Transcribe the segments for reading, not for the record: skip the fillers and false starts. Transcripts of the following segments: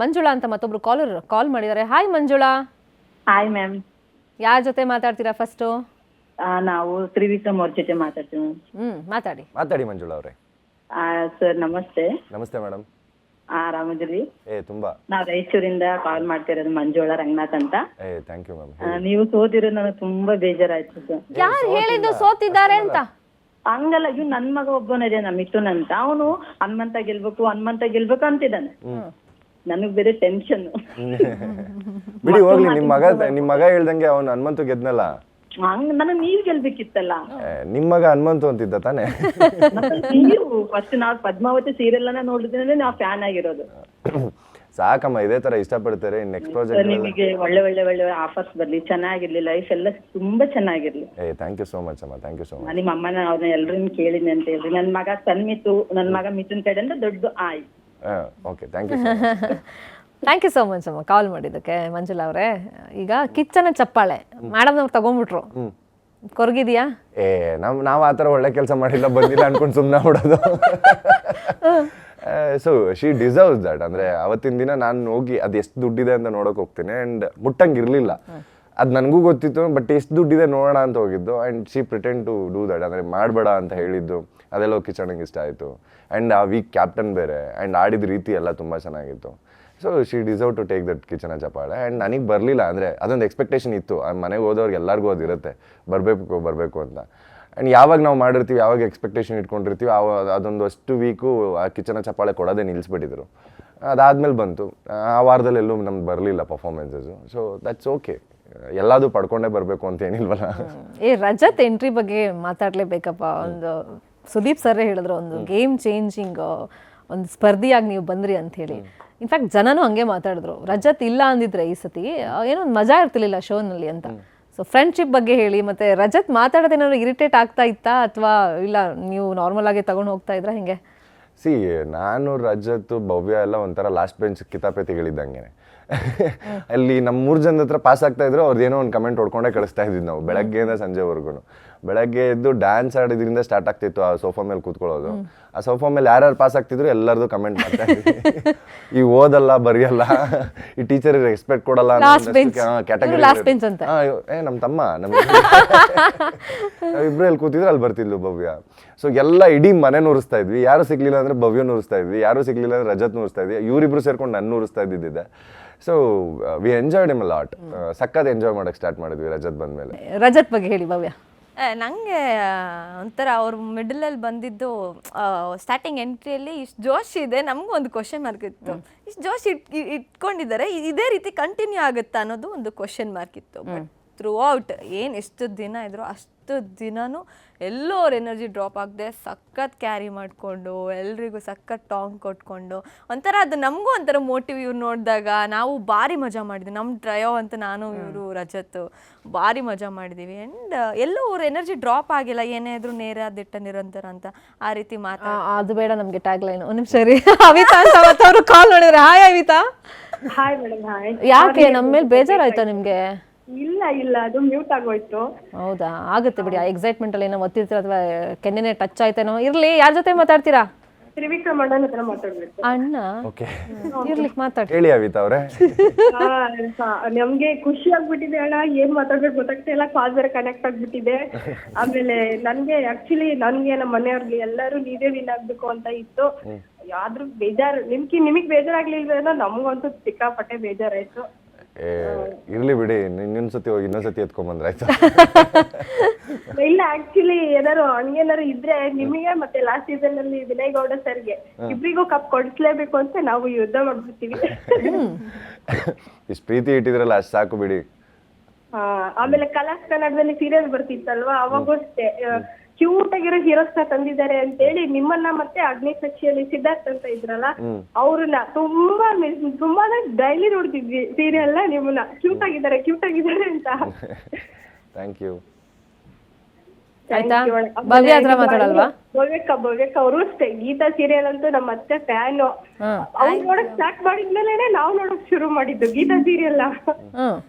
ಮಂಜುಳಾ ಅಂತ ಮತ್ತೊಬ್ರು ಕಾಲ್ ಮಾಡಿದ್ದಾರೆ. ಹಾಯ್ ಮಂಜುಳಾ. Hi ma'am. ಯಾರ ಜೊತೆ ಮಾತಾಡ್ತೀರಾ ಫಸ್ಟು? ನಾವು ತ್ರಿವಿಕ್ರಮ್ ಅವ್ರ ಜೊತೆ ಮಾತಾಡ್ತೀವಿ. ಮಾತಾಡಿ ಮಂಜುಳಾ ಅವರೇ. ಸರ್ ನಮಸ್ತೆ. ನಮಸ್ತೆ ಮೇಡಮ್. ಆರಾಮದಿರಿ? ತುಂಬಾ. ನಾವು ರಾಯಚೂರಿಂದ ಕಾಲ್ ಮಾಡ್ತಿರೋದು ಮಂಜುಳಾ ರಂಗನಾಥ್ ಅಂತ. Thank you ma'am. ನೀವು ಸೋತಿರೋ ನನಗೆ ತುಂಬಾ ಬೇಜಾರಾಯ್ತು ಸರ್. ಯಾರು ಹೇಳಿದ್ದು ಸೋತಿದ್ದಾರೆ ಅಂತ? ಹಂಗಲ್ಲ, ಇವ್ ನನ್ ಮಗ ಒಬ್ಬನಿದೆ ಮಿಥುನ್ ಅಂತ, ಅವನು ಹನುಮಂತ ಗೆಲ್ಬೇಕು ಅಂತಿದ್ದಾನೆ. ನನಗ್ ಬೇರೆ ಟೆನ್ಷನ್. ಬಿಡಿ ಹೋಗ್ಲಿ, ನಿಮ್ ಮಗ ಹೇಳ್ದಂಗೆ ಅವ್ನು ಹನುಮಂತು ಗೆದ್ನಲ್ಲ. ಹಂಗ ನನಗ್ ನೀವ್ ಗೆಲ್ಬೇಕಿತ್ತಲ್ಲ. ನಿಮ್ ಮಗ ಹನುಮಂತು ಅಂತಿದ್ದ ತಾನೆ? ನೀವು ಫಸ್ಟ್ ನಾವ್ ಪದ್ಮಾವತಿ ಸೀರಿಯಲ್ ಅನ್ನ ನೋಡಿದ್ರೆ ನಾವ್ ಫ್ಯಾನ್ ಆಗಿರೋದು. ಸಾಕಮ್ಮ, ಇದೇ ತರ ಇಷ್ಟಪಡ್ತಾರೆ. ನೆಕ್ಸ್ಟ್ ಪ್ರಾಜೆಕ್ಟ್ ನಿಮಗೆ ಒಳ್ಳೆ ಆಫರ್ಸ್ ಬರ್ಲಿ, ಚೆನ್ನಾಗಿರ್ಲಿ, ಲೈಫ್ ಎಲ್ಲ ತುಂಬಾ ಚೆನ್ನಾಗಿರ್ಲಿ. ಥ್ಯಾಂಕ್ ಯು ಸೋ ಮಚ್ ಅಮ್ಮ, ಥ್ಯಾಂಕ್ ಯು ಸೋ ಮಚ್. ನಿಮ್ಮ ಅಮ್ಮನ ಅವ್ರನ್ನ ಎಲ್ರನ್ನ ಕೇಳಿದ್ನಿ ಅಂತ ಹೇಳ್ರಿ. ನನ್ ಮಗ ಸನ್ಮಿತು, ನನ್ ಮಗ ಮಿಥುನ್ ಕಡೆಯಿಂದ ದೊಡ್ಡ ಆಯ್. Okay, thank you so much. Thank you so much ಅಮ್ಮ ಕಾಲ್ ಮಾಡಿದ್ದಕ್ಕೆ. ಮಂಜುಳಾ ಅವರೇ, ಈಗ ಕಿಚ್ಚನ ಚಪ್ಪಾಳೆ ಮೇಡಮ್ ಅವ್ರು ತಗೊಂಡ್ಬಿಟ್ರು, ಕೊರಗಿದ್ಯಾ? ನಾವ್ ಆತರ ಒಳ್ಳೆ ಕೆಲಸ ಮಾಡಿಲ್ಲ, ಬಂದಿಲ್ಲ ಅನ್ಕೊಂಡು ಸುಮ್ನೆ ಬಿಡೋದು. So she deserves that. ಅಂದ್ರೆ ಅವತ್ತಿನ ದಿನ ನಾನು ಹೋಗಿ ಅದು ಎಷ್ಟು ದುಡ್ಡಿದೆ ಅಂತ ನೋಡಕ್ ಹೋಗ್ತೀನಿ, ಅಂಡ್ ಮುಟ್ಟಂಗಿರ್ಲಿಲ್ಲ. ಅದು ನನಗೂ ಗೊತ್ತಿತ್ತು, ಬಟ್ ಎಷ್ಟು ದುಡ್ಡಿದೆ ನೋಡೋಣ ಅಂತ ಹೋಗಿದ್ದು. And she pretend to do that, ಅಂದರೆ ಮಾಡಬೇಡ ಅಂತ ಹೇಳಿದ್ದು ಅದೆಲ್ಲ ಕಿಚಣಿಗೆ ಇಷ್ಟ ಆಯಿತು. ಆ್ಯಂಡ್ ಆ ವೀಕ್ ಕ್ಯಾಪ್ಟನ್ ಬೇರೆ, ಆ್ಯಂಡ್ ಆಡಿದ ರೀತಿ ಎಲ್ಲ ತುಂಬ ಚೆನ್ನಾಗಿತ್ತು. So she deserve to take that ಕಿಚನ ಚಪ್ಪಾಳೆ. ಆ್ಯಂಡ್ ನನಗೆ ಬರಲಿಲ್ಲ, ಅಂದರೆ ಅದೊಂದು ಎಕ್ಸ್ಪೆಕ್ಟೇಷನ್ ಇತ್ತು. ಮನೆಗೆ ಹೋದವ್ರಿಗೆ ಎಲ್ಲರಿಗೂ ಅದಿರುತ್ತೆ, ಬರಬೇಕು ಅಂತ. ಆ್ಯಂಡ್ ಯಾವಾಗ ನಾವು ಮಾಡಿರ್ತೀವಿ, ಯಾವಾಗ ಎಕ್ಸ್ಪೆಕ್ಟೇಷನ್ ಇಟ್ಕೊಂಡಿರ್ತೀವಿ, ಅದೊಂದು ಅಷ್ಟು ವೀಕು ಆ ಕಿಚನ ಚಪ್ಪಾಳೆ ಕೊಡೋದೇ ನಿಲ್ಲಿಸ್ಬಿಟ್ಟಿದ್ರು. ಅದಾದ್ಮೇಲೆ ಬಂತು, ಆ ವಾರದಲ್ಲಿ ಎಲ್ಲೂ ನಮ್ಗೆ ಬರಲಿಲ್ಲ ಪರ್ಫಾರ್ಮೆನ್ಸಸ್ಸು. ಸೊ ದಟ್ಸ್ ಓಕೆ, ಎಲ್ಲದೂ ಪಡ್ಕೊಂಡೇ ಬರಬೇಕು ಅಂತ ಏನಿಲ್ವಲ್ಲ. ರಜತ್ ಎಂಟ್ರಿ ಬಗ್ಗೆ ಮಾತಾಡ್ಲೇಬೇಕಪ್ಪ. ಒಂದು ಸುದೀಪ್ ಸರ್ರೇ ಹೇಳಿದ್ರು, ಒಂದು ಗೇಮ್ ಚೇಂಜಿಂಗ್ ಒಂದು ಸ್ಪರ್ಧಿಯಾಗಿ ನೀವು ಬಂದ್ರಿ ಅಂತ ಹೇಳಿ. ಇನ್ಫ್ಯಾಕ್ಟ್ ಜನನೂ ಹಂಗೆ ಮಾತಾಡಿದ್ರು, ರಜತ್ ಇಲ್ಲ ಅಂದಿದ್ರೆ ಈ ಸತಿ ಏನೋ ಒಂದು ಮಜಾ ಇರ್ತಿರ್ಲಿಲ್ಲ ಶೋನಲ್ಲಿ ಅಂತ. ಸೊ ಫ್ರೆಂಡ್ಶಿಪ್ ಬಗ್ಗೆ ಹೇಳಿ, ಮತ್ತೆ ರಜತ್ ಮಾತಾಡೋದೇನಾದ್ರು ಇರಿಟೇಟ್ ಆಗ್ತಾ ಇತ್ತಾ, ಅಥವಾ ಇಲ್ಲ ನೀವು ನಾರ್ಮಲ್ ಆಗಿ ತಗೊಂಡು ಹೋಗ್ತಾ ಇದ್ರ ಹೆಂಗೆ? ನಾನು ರಜತ್ ಭವ್ಯ ಎಲ್ಲ ಒಂಥರ ಲಾಸ್ಟ್ ಬೆಂಚ್ ಕಿತಾಪತಿಗಳಿದ್ದಂಗೆ. ಅಲ್ಲಿ ನಮ್ಮ 3 ಜನದ ಹತ್ರ ಪಾಸ್ ಆಗ್ತಾ ಇದ್ರು, ಅವ್ರದ್ದು ಏನೋ ಒಂದು ಕಮೆಂಟ್ ಹೊಡ್ಕೊಂಡೇ ಕಳಿಸ್ತಾ ಇದ್ವಿ ನಾವು ಬೆಳಗ್ಗೆಯಿಂದ ಸಂಜೆವರೆಗೂ. ಬೆಳಗ್ಗೆ ಎದ್ದು ಡ್ಯಾನ್ಸ್ ಆಡಿದ್ರಿಂದ ಸ್ಟಾರ್ಟ್ ಆಗ್ತಿತ್ತು ಆ ಸೋಫಾ ಮೇಲೆ ಕೂತ್ಕೊಳ್ಳೋದು. ಆ ಸೋಫಾ ಮೇಲೆ ಯಾರ್ಯಾರು ಪಾಸ್ ಆಗ್ತಿದ್ರು ಎಲ್ಲರದು ಕಮೆಂಟ್ ಮಾಡ್ತಾ ಇದ್ವಿ. ಈ ಓದಲ್ಲ, ಬರೆಯಲ್ಲ, ಈ ಟೀಚರ್ ರೆಸ್ಪೆಕ್ಟ್ ಕೊಡಲ್ಲ ಕ್ಯಾಟಗರಿ. ನಮ್ಮ ತಮ್ಮ ಇಬ್ರು ಎಲ್ಲಿ ಕೂತಿದ್ರು ಅಲ್ಲಿ ಬರ್ತಿದ್ಲು ಭವ್ಯ. ಸೊ ಎಲ್ಲ ಇಡೀ ಮನೆ ನುರಿಸ್ತಾ ಇದ್ವಿ. ಯಾರು ಸಿಗ್ಲಿಲ್ಲ ಅಂದ್ರೆ ಭವ್ಯ ನುರಿಸ್ತಾ ಇದ್ವಿ, ಯಾರು ಸಿಗ್ಲಿಲ್ಲ ಅಂದ್ರೆ ರಜತ್ ನುರಿಸ್ತಾ ಇದ್ವಿ, ಇವರಿಬ್ರು ಸೇರ್ಕೊಂಡು ನಾನು ನುರಿಸ್ತಾ ಇದ್ದಿದ್ದೆ. So we enjoyed him a lot. ಸಖತ್ ಎಂಜಾಯ್ ಮಾಡಕ್ಕೆ ಸ್ಟಾರ್ಟ್ ಮಾಡಿದ್ವಿ ರಜತ್ ಬಂದ್ಮೇಲೆ. ರಜತ್ ಬಗ್ಗೆ ಹೇಳಿ ಭವ್ಯ. ನನಗೆ ಒಂಥರ ಅವ್ರ ಮಿಡಲಲ್ಲಿ ಬಂದಿದ್ದು ಸ್ಟಾರ್ಟಿಂಗ್ ಎಂಟ್ರಿಯಲ್ಲಿ ಇಷ್ಟು ಜೋಶ್ ಇದೆ. ನಮಗೂ ಒಂದು ಕ್ವಶನ್ ಮಾರ್ಕ್ ಇತ್ತು, ಇಷ್ಟು ಜೋಶ್ ಇಟ್ಕೊಂಡಿದ್ದಾರೆ, ಇದೇ ರೀತಿ ಕಂಟಿನ್ಯೂ ಆಗುತ್ತಾ ಅನ್ನೋದು ಒಂದು ಕ್ವಶನ್ ಮಾರ್ಕ್ ಇತ್ತು. ಬಟ್ ಥ್ರೂ ಔಟ್ ಎಷ್ಟು ದಿನ ಇದ್ರು ಅಷ್ಟು ದಿನವೂ ಎಲ್ಲೋ ಅವ್ರ ಎನರ್ಜಿ ಡ್ರಾಪ್ ಆಗದೆ ಸಖತ್ ಕ್ಯಾರಿ ಮಾಡಿಕೊಂಡು ಎಲ್ರಿಗೂ ಸಖತ್ ಟಾಂಗ್ ಕೊಟ್ಕೊಂಡು ಒಂಥರ ಅದು ನಮಗೂ ಒಂಥರ ಮೋಟಿವ್. ಇವ್ರು ನೋಡಿದಾಗ ನಾವು ಭಾರಿ ಮಜಾ ಮಾಡಿದ್ವಿ, ನಮ್ಮ ಟ್ರಯೋ ಅಂತ ನಾನು ಇವರು ರಜತ್ ಭಾರಿ ಮಜಾ ಮಾಡಿದ್ದೀವಿ. ಆ್ಯಂಡ್ ಎಲ್ಲೂ ಅವ್ರ ಎನರ್ಜಿ ಡ್ರಾಪ್ ಆಗಿಲ್ಲ, ಏನೇ ಇದ್ರು ನೇರ ದಿಟ್ಟ ನಿರಂತರ ಅಂತ ಆ ರೀತಿ ಅದು ಬೇಡ ನಮಗೆ ಟ್ಯಾಗ್ ಲೈನ್. ಒಂದು ನಿಮಿಷ ರೀ, ಅವಿತಾ ಅಂತ ಅವರು ಕಾಲ್ ನೋಡಿದ್ರೆ. Hi Avita. Hi madam. Hi. ಯಾಕೆ ನಮ್ಮ ಮೇಲೆ ಬೇಜಾರಾಯ್ತಾ ನಿಮ್ಗೆ? ಇಲ್ಲ, ಅದು ಮ್ಯೂಟ್ ಆಗೋಯ್ತು. ಹೌದಾ, ಆಗುತ್ತೆ ಬಿಡಿ. ಆ ಎಕ್ಸೈಟ್ಮೆಂಟ್ ಅಲ್ಲಿ ಏನೋ ಒತ್ತಿರ್ತೀರ ಅಥವಾ ಕೆನ್ನೆನೆ ಟಚ್ ಆಯ್ತೇನೋ. ಇರ್ಲಿ, ಯಾರ ಜೊತೆ ಮಾತಾಡ್ತೀರಾ? ತ್ರಿವಿಕ್ರಮ್ ಅಣ್ಣನ ಹತ್ರ ಮಾತಾಡ್ಬೇಕು. ಅಣ್ಣ ಇರ್ಲಿ, ಮಾತಾಡಿ. ಹೇಳಿ ಅವಿತಾ ಅವರೇ. ನಮ್ಗೆ ಖುಷಿ ಆಗ್ಬಿಟ್ಟಿದೆ ಅಣ್ಣ, ಏನ್ ಮಾತಾಡ್ಬೇಕು ಗೊತ್ತಾಗ್ತಾ ಇಲ್ಲ, ಕಾಲ್ ಬೇರೆ ಕನೆಕ್ಟ್ ಆಗ್ಬಿಟ್ಟಿದೆ. ಆಮೇಲೆ ನನ್ಗೆ ಆಕ್ಚುಲಿ ನಮ್ಮ ಮನೆಯವ್ರಿಗೆ ಎಲ್ಲರೂ ನೀವೇ ವಿನ್ ಆಗ್ಬೇಕು ಅಂತ ಇತ್ತು. ಆದ್ರೂ ಬೇಜಾರು, ನಿಮಗ್ ಬೇಜಾರಾಗ್ಲಿಲ್ವೇನೋ, ನಮ್ಗಂತೂ ಸಿಕ್ಕಾಪಟ್ಟೆ ಬೇಜಾರಾಯ್ತು. ಇರ್ಲಿ ಬಿಡಿ, ಇನ್ನೊಂದ್ಸತಿ ಹೋಗಿ ಇನ್ನೊಂದ್ಸತಿ ಎತ್ಕೊಂಡ್ಬಂದ್ರಾಯ್ತು. ಇಲ್ಲ ಆಕ್ಚುಲಿ ಏನಾರು ಹಂಗೇನಾರು ಇದ್ರೆ ನಿಮಗೆ ಮತ್ತೆ ಲಾಸ್ಟ್ ಸೀಸನ್ ಅಲ್ಲಿ ವಿನಯ್ ಗೌಡ ಸರ್ಗೆ ಇಬ್ರಿಗೂ ಕಪ್ ಕೊಡಿಸ್ಲೇಬೇಕು ಅಂತ ನಾವು ಯುದ್ಧ ಮಾಡ್ಬಿಡ್ತೀವಿ. ಇಷ್ಟು ಪ್ರೀತಿ ಇಟ್ಟಿದ್ರಲ್ಲ ಅಷ್ಟು ಸಾಕು ಬಿಡಿ. ಆಮೇಲೆ ಕಲಾಸ್ ಕನ್ನಡದಲ್ಲಿ ಸೀರಿಯಲ್ ಬರ್ತಿತ್ತಲ್ವಾ, ಅವಾಗೂ ಅಷ್ಟೇ ಕ್ಯೂಟ್ ಆಗಿರೋ ಹೀರೋಸ್ ನ ತಂದಿದ್ದಾರೆ ಅಂತೇಳಿ ನಿಮ್ಮನ್ನ ಮತ್ತೆ ಅಗ್ನಿ ಸಾಕ್ಷಿಯಲ್ಲಿ ಸಿದ್ಧಾರ್ಥ್ ಅಂತ ಇದ್ರಲ್ಲ, ಅವ್ರನ್ನ ತುಂಬಾ ಡೈಲಿ ನೋಡ್ತಿದ್ವಿ ಸೀರಿಯಲ್ ನ. ನಿಮ್ಮನ್ನ ಕ್ಯೂಟ್ ಆಗಿದ್ದಾರೆ ಅಂತ. Thank you. ಭವ್ಯ ಹತ್ರ ಮಾತಾಡಲ್ವಾ? ಭವ್ಯಕ್ಕ ಅವರು ಅಷ್ಟೇ. ಗೀತಾ ಸೀರಿಯಲ್ ಅಂತೂ ನಮ್ಮ ಅತ್ತೆ ಫ್ಯಾನ್. ಅವ್ರು ನೋಡಕ್ ಸ್ಟಾರ್ಟ್ ಮಾಡಿದ್ಮೇಲೆ ನಾವು ನೋಡಕ್ ಶುರು ಮಾಡಿದ್ದು ಗೀತಾ ಸೀರಿಯಲ್.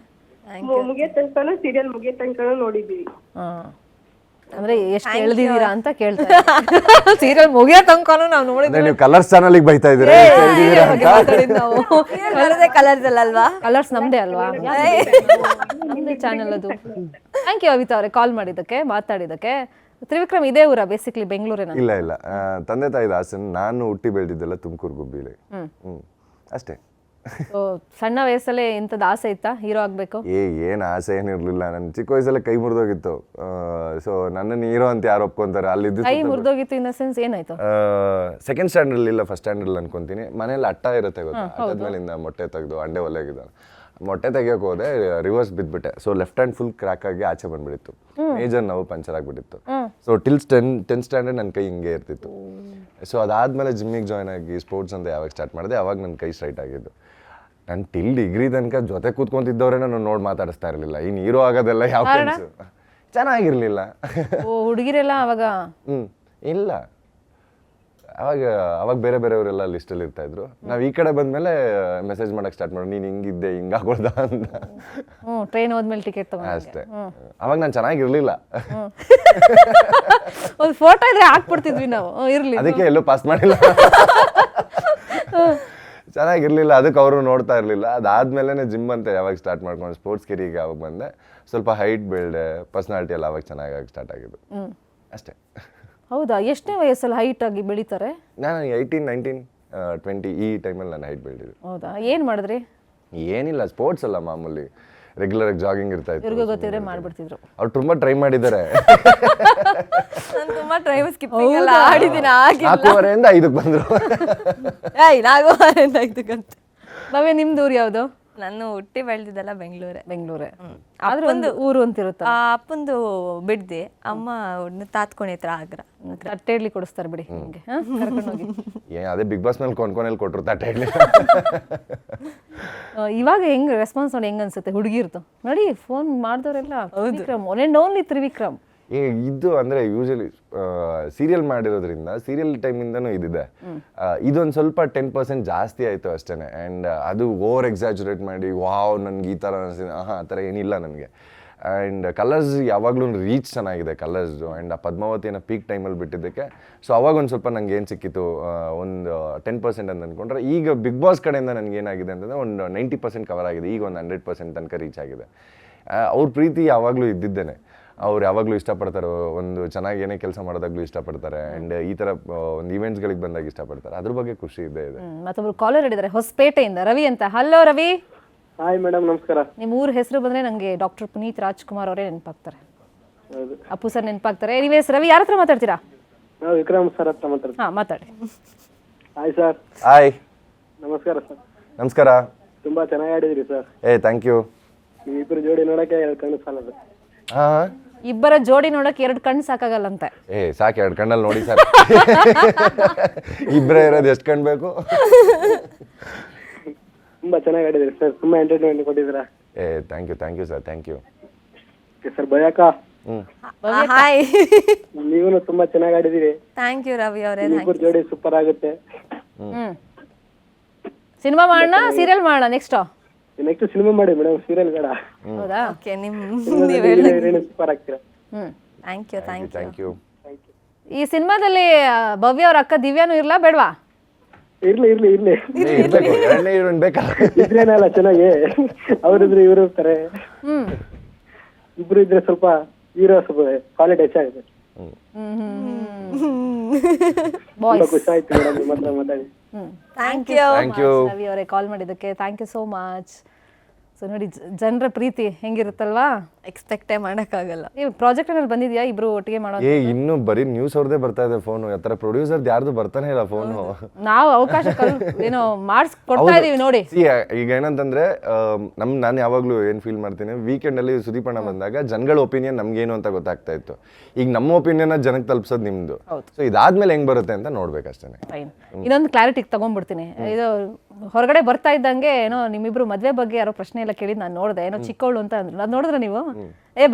ಮುಗಿಯ ತನಕನೂ ಸೀರಿಯಲ್ ಮುಗಿಯ ತನಕನೂ ನೋಡಿದ್ವಿ. ಅಂದ್ರೆ ಎಷ್ಟು ಎಳ್ದಿದ್ದೀರಾ ಅಂತ ಕೇಳ್ತಾರೆ. ಸೀರಿಯಲ್ ಮುಗಿಯೋ ತನಕನೂ ನಾವು ನೋಡಿದ್ರೆ ನೀವು ಕಲರ್ಸ್ ಚಾನಲ್ ಬೈತಾ ಇದ್ದೀರಾ ನಾವು ಕಲರ್ಸ್ ಅಲ್ವಾ? ಕಲರ್ಸ್ ನಮ್ದೇ ಅಲ್ವಾ, ನಮ್ದೇ ಚಾನಲ್ ಅದು. ಥ್ಯಾಂಕ್ ಯು ಅವಿತಾ ಅವರೇ ಕಾಲ್ ಮಾಡಿದ್ದಕ್ಕೆ, ಮಾತಾಡಿದ್ದಕ್ಕೆ. ತ್ರಿವಿಕ್ರಮ್ ಇದೇ ಊರ ಬೇಸಿಕ್ಲಿ, ಬೆಂಗಳೂರಿನ? ಇಲ್ಲ ತಂದೆ ತಾಯಿ ಹಾಸನ್, ನಾನು ಹುಟ್ಟಿ ಬೆಳೆದಿದ್ದೆಲ್ಲ ತುಮಕೂರು ಗುಬ್ಬಿಲಿ. ಅಷ್ಟೇ. ಸಣ್ಣ ವಯಸ್ಸಲ್ಲೇ ಇಂಥದ್ದು ಆಸೆ ಇತ್ತಾ ಹೀರೋ ಆಗ್ಬೇಕು? ಏನು ಆಸೆ ಏನಿರ್ಲಿಲ್ಲ. ನನ್ನ ಚಿಕ್ಕ ವಯಸ್ಸಲ್ಲೇ ಕೈ ಮುರಿದೋಗಿತ್ತು. ಸೊ ನನ್ನನ್ನು ಹೀರೋ ಅಂತ ಯಾರು ಒಪ್ಕೊಂತಾರೆ? ಅಲ್ಲಿದ್ದು ಕೈ ಮುರಿದೋಗಿತ್ತು ಇನ್ ದ ಸೆನ್ಸ್ ಏನಾಯ್ತು? ಸೆಕೆಂಡ್ ಸ್ಟ್ಯಾಂಡರ್ಡ್ ಇಲ್ಲ, ಫಸ್ಟ್ ಸ್ಟ್ಯಾಂಡರ್ಡ್ ಅನ್ಕೊಂತೀನಿ. ಮನೇಲಿ ಅಟ್ಟ ಇರುತ್ತೆ ಗೊತ್ತಾ, ಅಟ್ಟದ ಮೇಲಿಂದ ಮೊಟ್ಟೆ ತೆಗೆದು ಅಂಡೆ ಒಲೆಗಿದ್ದ ಮೊಟ್ಟೆ ತೆಗಿಯೋಕೆ ಹೋದೆ, ರಿವರ್ಸ್ ಬಿದ್ದುಬಿಟ್ಟೆ. So left hand full crack ಆಗಿ ಆಚೆ ಬಂದ್ಬಿಟ್ಟಿತ್ತು. ಮೇಜರ್ ನೋವು ಪಂಚರ್ ಆಗಿಬಿಟ್ಟಿತ್ತು. ಸೊ ಟಿಲ್ 10th ಸ್ಟ್ಯಾಂಡರ್ಡ್ ನನ್ನ ಕೈ ಹಿಂಗೆ ಇರ್ತಿತ್ತು. ಸೊ ಅದಾದ್ಮೇಲೆ ಜಿಮ್ಮಿಗೆ ಜಾಯ್ನ್ ಆಗಿ ಸ್ಪೋರ್ಟ್ಸ್ ಅಂತ ಯಾವಾಗ ಸ್ಟಾರ್ಟ್ ಮಾಡಿದೆ ಅವಾಗ ನನ್ನ ಕೈ ಸ್ಟ್ರೈಟ್ ಆಗಿದ್ದು. ನಾನು ಟಿಲ್ ಡಿಗ್ರಿ ತನಕ ಜೊತೆ ಕೂತ್ಕೊಂತಿದ್ದವ್ರೆ ನಾನು ನೋಡಿ ಮಾತಾಡಿಸ್ತಾ ಇರಲಿಲ್ಲ. ಇನ್ನು ಹೀರೋ ಆಗೋದೆಲ್ಲ ಯಾವ ಫ್ರೆಂಡ್ಸು ಚೆನ್ನಾಗಿರ್ಲಿಲ್ಲ. ಹುಡುಗಿರೆಲ್ಲ ಅವಾಗ ಇಲ್ಲ, ಅವಾಗ ಬೇರೆ ಬೇರೆಯವರೆಲ್ಲ ಲಿಸ್ಟಲ್ಲಿ ಇರ್ತಾ ಇದ್ರು. ನಾವು ಈ ಕಡೆ ಬಂದ್ಮೇಲೆ ಮೆಸೇಜ್ ಮಾಡಕ್ ಸ್ಟಾರ್ಟ್ ಮಾಡಿ, ನೀನು ಹಿಂಗಿದ್ದೆ ಹಿಂಗಾಗೋದ ಅಂತ. ಟ್ರೈನ್ ಹೋದ್ಮೇಲೆ ಟಿಕೆಟ್ ತಗೊಂಡು ಅಷ್ಟೇ. ಅವಾಗ ನಾನು ಚೆನ್ನಾಗಿರ್ಲಿಲ್ಲ. ಒಂದು ಫೋಟೋ ಇದ್ರೆ ಹಾಕ್ಬಿಡ್ತಿದ್ವಿ ನಾವು. ಇರ್ಲಿ, ಅದಕ್ಕೆ ಎಲ್ಲೂ ಪಾಸ್ ಮಾಡಿಲ್ಲ. ಚೆನ್ನಾಗಿರ್ಲಿಲ್ಲ, ಅದಕ್ಕೆ ಅವರು ನೋಡ್ತಾ ಇರಲಿಲ್ಲ. ಅದಾದ್ಮೇಲೆ ಜಿಮ್ ಅಂತ ಯಾವಾಗ ಸ್ಟಾರ್ಟ್ ಮಾಡ್ಕೊಂಡು ಸ್ಪೋರ್ಟ್ಸ್ ಕೆರಿಗೆ ಯಾವಾಗ ಬಂದೆ, ಸ್ವಲ್ಪ ಹೈಟ್ ಬೆಳ್ದೆ, ಪರ್ಸನಾಲಿಟಿ ಎಲ್ಲ ಅವಾಗ ಚೆನ್ನಾಗಿ ಸ್ಟಾರ್ಟ್ ಆಗಿದ್ದು ಅಷ್ಟೇ. ಹೌದಾ? ಎಷ್ಟನೇ ವಯಸ್ಸಲ್ಲಿ ಹೈಟ್ ಆಗಿ ಬೆಳೀತಾರೆ? ನಾನು 18, 19, 20 ಈ ಟೈಮಲ್ಲಿ ನಾನು ಹೈಟ್ ಬೆಳೆದಿದ್ದು. ಹೌದಾ? ಏನು ಮಾಡಿದ್ರಿ? ಏನಿಲ್ಲ, ಸ್ಪೋರ್ಟ್ಸ್ ಅಲ್ಲ, ಮಾಮೂಲಿ ರೆಗ್ಯುಲರ್ ಆಗಿ ಜಾಗಿಂಗ್ ಇರ್ತಾ ಇತ್ತು. ಇವ್ರಿಗೂ ಗೊತ್ತಿದ್ರೆ ಮಾಡ್ಬಿಡ್ತಿದ್ರು. ಅವ್ರು ತುಂಬಾ ಟ್ರೈ ಮಾಡಿದ್ದಾರೆ. ನಾನು ತುಂಬಾ ಟ್ರೈ ಸ್ಕಿಪ್ಪಿಂಗ್ ಎಲ್ಲ ಆಡಿದ್ದೀನಿ, ಆಗಿಲ್ಲ. 4:15 ಇಂದ 5ಕ್ಕೆ ಬಂದ್ರು. ಏಯ್ 4:15 ಇಂದ 5ಕ್ಕೆ. ಭವ್ಯ, ನಿಮ್ದು ಊರು ಯಾವುದು? ನಾನು ಹುಟ್ಟಿ ಬೆಳೆದಿದ್ದೆಲ್ಲ ಬೆಂಗಳೂರೇ. ಆದ್ರೆ ಒಂದು ಊರು ಅಂತಿರುತ್ತೆ. ಅಪ್ಪಂದು ಬಿಡ್ದೆ, ಅಮ್ಮ ತಾತ್ಕೊಣಿ ಹತ್ರ ಆಗ್ರ. ತಟ್ಟೆ ಇಡ್ಲಿ ಕೊಡಿಸ್ತಾರೆ ಬಿಡಿ ನಿಮಗೆ, ಕರ್ಕೊಂಡು ಹೋಗಿ. ಅದೇ ಬಿಗ್ ಬಾಸ್ ಮೇಲೆ ಕೊನೆಯಲ್ಲಿ ಕೊಟ್ಟರು ತಟ್ಟೆ ಇಡ್ಲಿ. ಇವಾಗ ಹೆಂಗ್ ರೆಸ್ಪಾನ್ಸ್ ನೋಡಿ ಹೆಂಗ್ ಅನ್ಸುತ್ತೆ ಹುಡುಗಿರ್ದು? ನೋಡಿ ಫೋನ್ ಮಾಡಿದವರೆಲ್ಲ Trivikram, one and only Trivikram. ಇದು ಅಂದರೆ ಯೂಶಲಿ ಸೀರಿಯಲ್ ಮಾಡಿರೋದ್ರಿಂದ ಸೀರಿಯಲ್ ಟೈಮಿಂದನೂ ಇದಿದೆ. ಇದೊಂದು ಸ್ವಲ್ಪ 10% ಜಾಸ್ತಿ ಆಯಿತು ಅಷ್ಟೇ. ಆ್ಯಂಡ್ ಅದು ಓವರ್ ಎಕ್ಸಾಜುರೇಟ್ ಮಾಡಿ ವಾವ್ ನನಗೆ ಈ ಥರ ಅನಿಸಿದೆ, ಆ ಥರ ಏನಿಲ್ಲ ನನಗೆ. ಆ್ಯಂಡ್ ಕಲರ್ಸ್ ಯಾವಾಗಲೂ ರೀಚ್ ಚೆನ್ನಾಗಿದೆ ಕಲರ್ಸು. ಆ್ಯಂಡ್ ಆ ಪದ್ಮಾವತಿಯನ್ನು ಪೀಕ್ ಟೈಮಲ್ಲಿ ಬಿಟ್ಟಿದ್ದಕ್ಕೆ ಸೊ ಅವಾಗ ಒಂದು ಸ್ವಲ್ಪ ನಂಗೆ ಏನು ಸಿಕ್ಕಿತ್ತು, ಒಂದು 10% ಅಂತ ಅಂದ್ಕೊಂಡ್ರೆ, ಈಗ ಬಿಗ್ ಬಾಸ್ ಕಡೆಯಿಂದ ನನಗೆ ಏನಾಗಿದೆ ಅಂತಂದರೆ ಒಂದು 90% ಕವರ್ ಆಗಿದೆ. ಈಗ ಒಂದು 100% ತನಕ ರೀಚ್ ಆಗಿದೆ. ಅವ್ರ ಪ್ರೀತಿ ಯಾವಾಗಲೂ ಇದ್ದಿದ್ದೇನೆ. ಅವ್ರು ಯಾವಾಗಲೂ ಇಷ್ಟಪಡ್ತಾರೆ, ಒಂದು ಚೆನ್ನಾಗಿ ಏನೇ ಕೆಲಸ ಮಾಡೋದಾಗ್ಲೂ ಇಷ್ಟಪಡ್ತಾರೆ. ಆ್ಯಂಡ್ ಈ ಥರ ಒಂದು ಈವೆಂಟ್ಸ್ಗಳಿಗೆ ಬಂದಾಗ ಇಷ್ಟಪಡ್ತಾರೆ. ಅದ್ರ ಬಗ್ಗೆ ಖುಷಿ ಇದೆ. ಮತ್ತೊಬ್ರು ಕಾಲರ್ ಹಿಡಿದಾರೆ ಹೊಸಪೇಟೆಯಿಂದ, ರವಿ ಅಂತ. ಹಲೋ ರವಿ. ಹಾಯ್ ಮೇಡಮ್, ನಮಸ್ಕಾರ. ನಿಮ್ಮ ಊರ ಹೆಸರು ಬಂದರೆ ನನಗೆ ಡಾಕ್ಟರ್ ಪುನೀತ್ ರಾಜ್ಕುಮಾರ್ ಅವರೇ ನೆನಪಾಗ್ತಾರೆ, ಅಪ್ಪು ಸರ್ ನೆನಪಾಗ್ತಾರೆ. ಎನಿವೇಸ್ ರವಿ, ಯಾರ ಹತ್ರ ಮಾತಾಡ್ತೀರಾ? ನಾವು ವಿಕ್ರಮ್ ಸರ್ ಹತ್ರ ಮಾತಾಡ್ತೀವಿ. ಹಾಂ, ಮಾತಾಡಿ. Hi sir. ಹಾಯ್. ನಮಸ್ಕಾರ ಸರ್. ನಮಸ್ಕಾರ. ತುಂಬಾ ಚೆನ್ನಾಗಿ ಆಡಿದ್ರಿ ಸರ್. Thank you. ನೀವಿಬ್ಬರು ಜೋಡಿ ನೋಡಕ್ಕೆ 2 ಕಣ್ಣು ಸಾಲದು. ಹಾಂ, ಇಬ್ಬರ ಜೋಡಿ ನೋಡಕ್ಕೆ 2 ಕಣ್ಣು ಸಾಕಾಗಲ್ಲಂತೆ. ಸಾಕು, 2 ಕಣ್ಣಲ್ಲಿ ನೋಡಿ ಸರ್. ಇಬ್ಬರೇ ಇರೋದು ಎಷ್ಟು ಕಣ್ಣು ಬೇಕು? ತುಂಬಾ ಚೆನ್ನಾಗಿ ಆಡಿದ್ರಿ ಸರ್, ತುಂಬಾ ಎಂಟರ್ಟೈನ್ಮೆಂಟ್ ಕೊಟ್ಟಿದ್ದೀರಾ. Thank you sir, thank you. Sir ಭಯಕ್ಕ, ಹಾಯ್. ನೀವು ತುಂಬಾ ಚೆನ್ನಾಗಿ ಆಡಿದಿರಿ. ಥ್ಯಾಂಕ್ ಯು ರವಿ ಅವರೇ. ಇಬ್ಬರು ಜೋಡಿ ಸೂಪರ್ ಆಗುತ್ತೆ. ಸಿನಿಮಾ ಮಾಡೋಣ, ಸೀರಿಯಲ್ ಮಾಡೋಣ ನೆಕ್ಸ್ಟ್ ಸಿನಿಮಾ ಮಾಡಿ ಮೇಡಮ್, ಸೀರಿಯಲ್ ಬೇಡ. ಹೌದಾ? ಓಕೆ, ಸೂಪರ್ ಆಗ್ತೀರಾ. Thank you. ಈ ಸಿನಿಮಾದಲ್ಲಿ ಭವ್ಯ ಅವ್ರ ಅಕ್ಕ ದಿವ್ಯಾನು ಇರ್ಲಾ ಬೇಡವಾ? ಇರ್ಲಿ. ಇರ್ಬೇಕು, 2ನೇ ಹೀರೋಯಿನ್ ಬೇಕಲ್ಲ. ಇದ್ರೇನಲ್ಲ ಚೆನ್ನಾಗಿ, ಅವರಿದ್ರೆ ಇವರು ಇರ್ತಾರೆ. ಇಬ್ರು ಇದ್ರೆ ಸ್ವಲ್ಪ ಹೀರೋ ಸ್ವಲ್ಪ ಕ್ವಾಲಿಟಿ ಹೆಚ್ಚಾಗುತ್ತೆ. ಖುಷಿ ಆಯ್ತು ಮೇಡಮ್ ನಿಮ್ಮ ಹತ್ರ ಮಾತಾಡಿ. ಥ್ಯಾಂಕ್ ಯು ರವಿ ಅವರೇ ಕಾಲ್ ಮಾಡಿದ್ದಕ್ಕೆ thank you so much. So ನೋಡಿ ಜನರ ಪ್ರೀತಿ ಹೆಂಗಿರುತ್ತಲ್ವಾ, ಎಕ್ಸ್ಪೆಕ್ಟೇ ಮಾಡೋಕ್ಕಾಗಲ್ಲ. ಈ ಪ್ರಾಜೆಕ್ಟ್ ಏನಾದ್ರು ಬಂದಿದ್ಯಾ ಇಬ್ರು ಒಟ್ಟಿಗೆ ಮಾಡೋದು? ಇನ್ನು ಬರೀ ನ್ಯೂಸ್ ಅವ್ರದೇ ಬರ್ತಾ ಇದೆ ಫೋನು. ಆ ಥರ ಪ್ರೊಡ್ಯೂಸರ್ ಯಾರ್ದು ಬರ್ತಾನೆ ಇಲ್ಲ ಫೋನು. ನಾವು ಅವಕಾಶ ಏನೋ ಕೊಡ್ತಾ ಇದೀವಿ ನೋಡಿ. ಈಗ ಏನಂತಂದ್ರೆ ನಾನು ಯಾವಾಗಲೂ ಏನು ಫೀಲ್ ಮಾಡ್ತೀನಿ, ವೀಕೆಂಡಲ್ಲಿ ಸುದೀಪ್ ಅಣ್ಣ ಬಂದಾಗ ಜನಗಳ ಒಪಿನಿಯನ್ ನಮ್ಗೇನು ಅಂತ ಗೊತ್ತಾಗ್ತಾ ಇತ್ತು. ಈಗ ನಮ್ಮ ಒಪಿನಿಯನ್ ಜನಕ್ಕೆ ತಲುಪಿಸೋದು ನಿಮ್ದು. ಸೊ ಇದಾದ್ಮೇಲೆ ಹೆಂಗ್ ಬರುತ್ತೆ ಅಂತ ನೋಡ್ಬೇಕಷ್ಟೇ. ಇನ್ನೊಂದು ಕ್ಲಾರಿಟಿ ತಗೊಂಡ್ಬಿಡ್ತೀನಿ. ಇದು ಹೊರಗಡೆ ಬರ್ತಾ ಇದ್ದಂಗೆ ಏನೋ ನಿಮ್ಮಿಬ್ರು ಮದ್ವೆ ಬಗ್ಗೆ ಯಾರೋ ಪ್ರಶ್ನೆ ಎಲ್ಲ ಕೇಳಿದ್ ನಾನು ನೋಡಿದೆ. ಏನೋ ಚಿಕ್ಕವಳು ಅಂತ ಅಂದ್ರು, ಅದು ನೋಡಿದ್ರೆ ನೀವು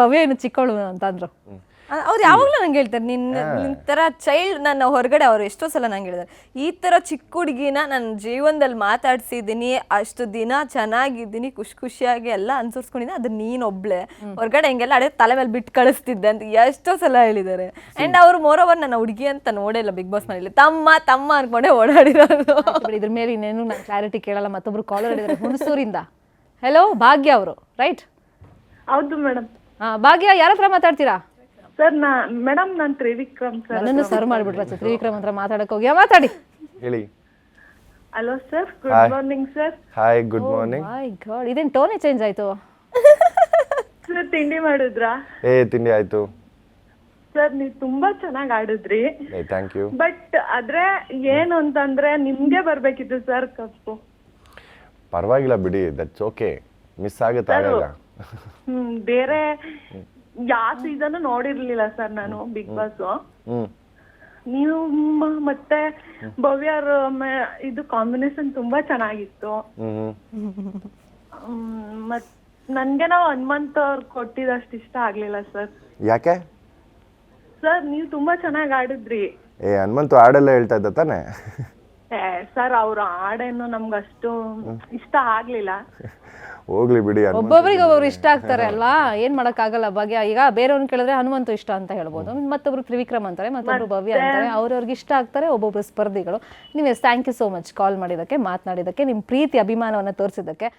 ಭವ್ಯ ಏನು ಚಿಕ್ಕವಳು ಅಂತ ಅಂದ್ರು. ಅವ್ರು ಯಾವಾಗಲೂ ನಂಗೆ ಹೇಳ್ತಾರೆ ನಿನ್ನ ಥರ ಚೈಲ್ಡ್, ನನ್ನ ಹೊರಗಡೆ ಅವ್ರು ಎಷ್ಟೋ ಸಲ ನಂಗೆ ಹೇಳಿದ್ದಾರೆ, ಈ ಥರ ಚಿಕ್ಕ ಹುಡುಗಿನ ನನ್ನ ಜೀವನದಲ್ಲಿ ಮಾತಾಡ್ಸಿದ್ದೀನಿ, ಅಷ್ಟು ದಿನ ಚೆನ್ನಾಗಿದ್ದೀನಿ, ಖುಷಿಯಾಗಿ ಎಲ್ಲ ಅನ್ಸರ್ಸ್ಕೊಂಡಿದ್ದೆ, ಅದು ನೀನೊಬ್ಳೆ, ಹೊರಗಡೆ ಹಿಂಗೆಲ್ಲ ಅದೇ ತಲೆ ಮೇಲೆ ಬಿಟ್ಟು ಕಳಿಸ್ತಿದ್ದೆ ಅಂತ ಎಷ್ಟೋ ಸಲ ಹೇಳಿದ್ದಾರೆ. ಆ್ಯಂಡ್ ಅವ್ರು ಮೋರೋವರ್ ನನ್ನ ಹುಡುಗಿ ಅಂತ ನೋಡೇ ಇಲ್ಲ ಬಿಗ್ ಬಾಸ್ ಮನೇಲಿ, ತಮ್ಮ ಅನ್ಕೊಂಡೆ ಓಡಾಡಿರೋದು. ಇದ್ರ ಮೇಲೆ ಇನ್ನೇನು ನಾನು ಕ್ಲಾರಿಟಿ ಕೇಳಲ್ಲ. ಮತ್ತೊಬ್ರು ಕಾಲರ್ ಇದ್ದಾರೆ ಹುಣಸೂರಿಂದ. ಹೆಲೋ, ಭಾಗ್ಯ ಅವರು, ರೈಟ್? ಹೌದು ಮೇಡಮ್. ಭಾಗ್ಯ, ಯಾರ ಹತ್ರ ಮಾತಾಡ್ತೀರಾ? ಸರ್ ಮೇಡಮ್ ನಾನು ತ್ರಿವಿಕ್ರಮ್ ಸರ್. ನನ್ನನ್ನು ಸರ್ವ್ ಮಾಡಿಬಿಟ್ರ ತ್ರಿವಿಕ್ರಮ್ ಹತ್ರ ಮಾತಾಡಕ್ ಹೋಗಿ. ಮಾತಾಡಿ. ಹೇಳಿ. Hello sir, good morning sir. Hi, good morning. My god, ಇದೇನು ಟೋನೇ ಚೇಂಜ್ ಆಯ್ತು? ಸರ್ ತಿಂಡಿ ಮಾಡಿದ್ರಾ? ತಿಂಡಿ ಆಯ್ತು ಸರ್ ನೀವು ತುಂಬಾ ಚೆನ್ನಾಗಿ ಆಡಿದ್ರಿ. Thank you. ಬಟ್ ಆದ್ರೆ ಏನು ಅಂತಂದ್ರೆ ನಿಮ್ಗೆ ಬರ್ಬೇಕಿತ್ತು ಸರ್ ಕಪ್ಪು. ಪರವಾಗಿಲ್ಲ ಬಿಡಿ, ದಟ್ಸ್ ಓಕೆ, ಮಿಸ್ ಆಗುತ್ತೆ ಆಗಲ್ಲ. ಬೇರೆ ಯಾವ ಸೀಸನ್ ನೋಡಿರ್ಲಿಲ್ಲ ಸರ್ ನಾನು ಬಿಗ್ ಬಾಸ್. ನೀವು ಮತ್ತೆ ಭವ್ಯ ಇದು ಕಾಂಬಿನೇಷನ್ ತುಂಬಾ ಚೆನ್ನಾಗಿತ್ತು. ಮತ್ ನನ್ಗೆ ನಾವು ಹನುಮಂತ್ ಅವ್ರು ಕೊಟ್ಟಿದಷ್ಟು ಇಷ್ಟ ಆಗ್ಲಿಲ್ಲ ಸರ್. ಯಾಕೆ? ಸರ್ ನೀವು ತುಂಬಾ ಚೆನ್ನಾಗಿ ಆಡಿದ್ರಿ. ಹನುಮಂತು ಹಾಡೆಲ್ಲ ಹೇಳ್ತಾ ಇದ್ದ ತಾನೆ? ಸರ್ ಅವ್ರ ಹಾಡೇನು ನಮ್ಗೆ ಅಷ್ಟು ಇಷ್ಟ ಆಗ್ಲಿಲ್ಲ. ಹೋಗ್ಲಿ ಬಿಡಿ. ಒಬ್ಬೊಬ್ರಿಗೆ ಒಬ್ಬೊಬ್ರು ಇಷ್ಟ ಆಗ್ತಾರೆ ಅಲ್ವಾ, ಏನ್ ಮಾಡಕ್ಕಾಗಲ್ಲ. ಭಾಗ್ಯ, ಈಗ ಬೇರೆಯವ್ರನ್ನ ಕೇಳಿದ್ರೆ ಹನುಮಂತು ಇಷ್ಟ ಅಂತ ಹೇಳ್ಬೋದು, ಮತ್ತೊಬ್ರು ತ್ರಿವಿಕ್ರಮ್ ಅಂತಾರೆ, ಮತ್ತೊಬ್ರು ಭವ್ಯ ಅಂತಾರೆ. ಅವ್ರವ್ರಿಗೆ ಇಷ್ಟ ಆಗ್ತಾರೆ ಒಬ್ಬೊಬ್ರು ಸ್ಪರ್ಧಿಗಳು. ನೀವು thank you so much call ಮಾಡಿದ್ದಕ್ಕೆ, ಮಾತನಾಡಿದ್ದಕ್ಕೆ, ನಿಮ್ಮ ಪ್ರೀತಿ ಅಭಿಮಾನವನ್ನು ತೋರಿಸಿದ್ದಕ್ಕೆ.